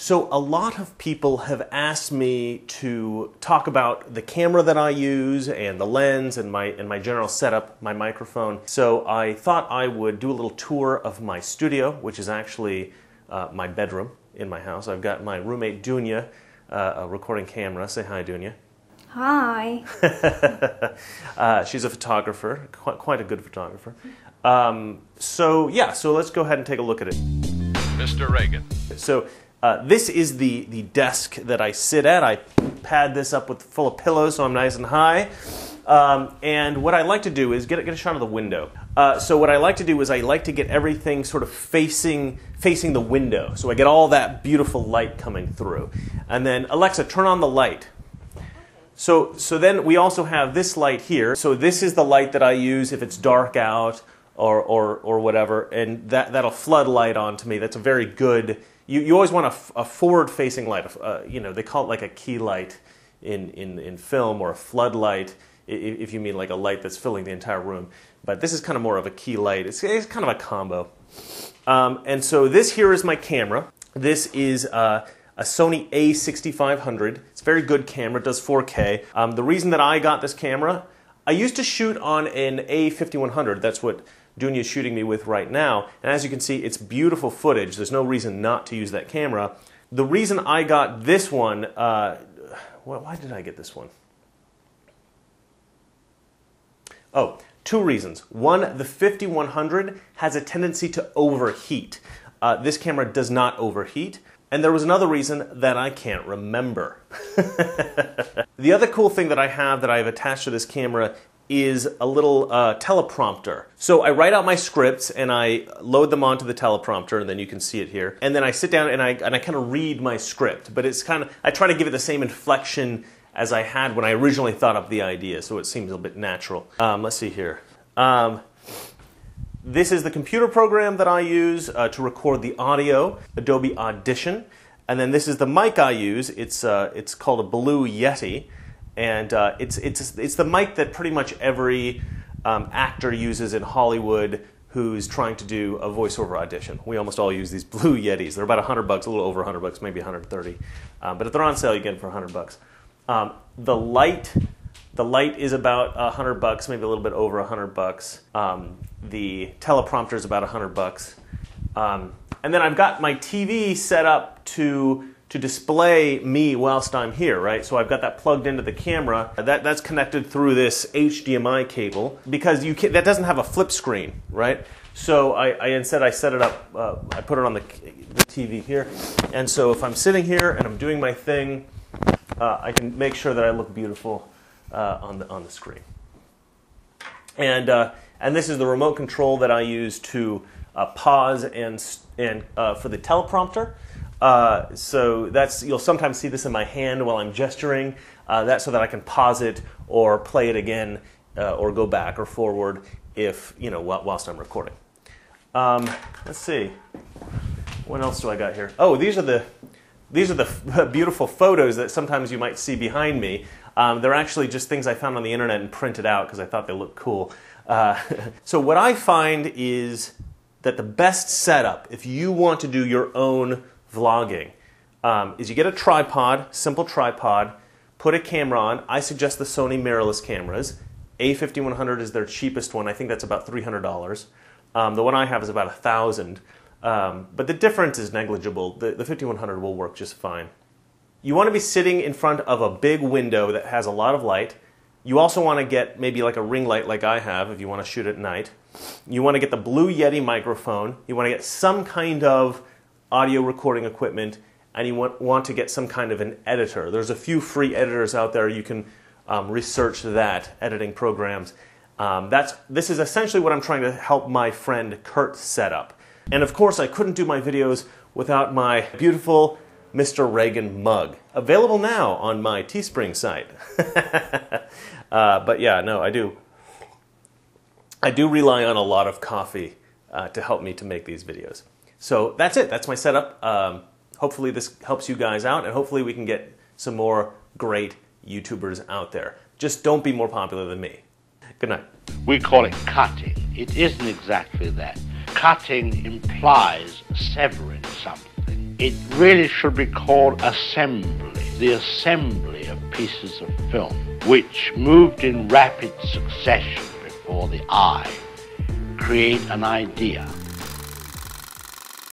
So a lot of people have asked me to talk about the camera that I use and the lens and my general setup, my microphone. So I thought I would do a little tour of my studio, which is actually my bedroom in my house. I've got my roommate Dunya, a recording camera. Say hi, Dunya. Hi. She's a photographer, quite a good photographer. So let's go ahead and take a look at it. Mr. Reagan. So this is the desk that I sit at. I pad this up full of pillows so I'm nice and high. And what I like to do is get a shot of the window. So what I like to do is I like to get everything sort of facing the window. So I get all that beautiful light coming through. And then, Alexa, turn on the light. So then we also have this light here. So this is the light that I use if it's dark out or whatever. And that'll flood light onto me. That's a very good... You always want a forward-facing light. They call it like a key light in film, or a floodlight, if you mean like a light that's filling the entire room. But this is kind of more of a key light. It's kind of a combo. And so this here is my camera. This is a Sony A6500. It's a very good camera. It does 4K. The reason that I got this camera, I used to shoot on an A5100. That's what Dunya's shooting me with right now. And as you can see, it's beautiful footage. There's no reason not to use that camera. The reason I got this one, why did I get this one? Oh, two reasons. One, the 5100 has a tendency to overheat. This camera does not overheat. And there was another reason that I can't remember. The other cool thing that I have that I've attached to this camera is a little teleprompter. So I write out my scripts and I load them onto the teleprompter, and then you can see it here. And then I sit down and I kind of read my script, but it's I try to give it the same inflection as I had when I originally thought up the idea, so it seems a bit natural. Let's see here. This is the computer program that I use to record the audio, Adobe Audition. And then this is the mic I use. It's called a Blue Yeti. And it's the mic that pretty much every actor uses in Hollywood who's trying to do a voiceover audition. We almost all use these Blue Yetis. They're about $100, a little over $100, maybe 130. But if they're on sale, you get them for $100. The light is about $100, maybe a little bit over $100. The teleprompter is about $100. And then I've got my TV set up to display me whilst I'm here, right? So I've got that plugged into the camera. That's connected through this HDMI cable, because that doesn't have a flip screen, right? So I instead set it up, I put it on the TV here. And so if I'm sitting here and I'm doing my thing, I can make sure that I look beautiful on the screen. And this is the remote control that I use to pause and for the teleprompter. So you'll sometimes see this in my hand while I'm gesturing. That's so that I can pause it or play it again, or go back or forward whilst I'm recording. Let's see. What else do I got here? Oh, these are the beautiful photos that sometimes you might see behind me. They're actually just things I found on the internet and printed out because I thought they looked cool. So what I find is that the best setup, if you want to do your own vlogging, is you get a tripod, simple tripod, put a camera on. I suggest the Sony mirrorless cameras. A5100 is their cheapest one. I think that's about $300. The one I have is about $1,000. But the difference is negligible. The 5100 will work just fine. You want to be sitting in front of a big window that has a lot of light. You also want to get maybe like a ring light like I have if you want to shoot at night. You want to get the Blue Yeti microphone. You want to get some kind of audio recording equipment, and you want to get some kind of an editor. There's a few free editors out there. You can research that, editing programs. This is essentially what I'm trying to help my friend Kurt set up. And of course, I couldn't do my videos without my beautiful Mr. Reagan mug, available now on my Teespring site. But yeah, no, I do rely on a lot of coffee to help me to make these videos. So that's it. That's my setup. Hopefully this helps you guys out, and hopefully we can get some more great YouTubers out there. Just don't be more popular than me. Good night. We call it cutting. It isn't exactly that. Cutting implies severing something. It really should be called assembly, the assembly of pieces of film, which moved in rapid succession before the eye, create an idea.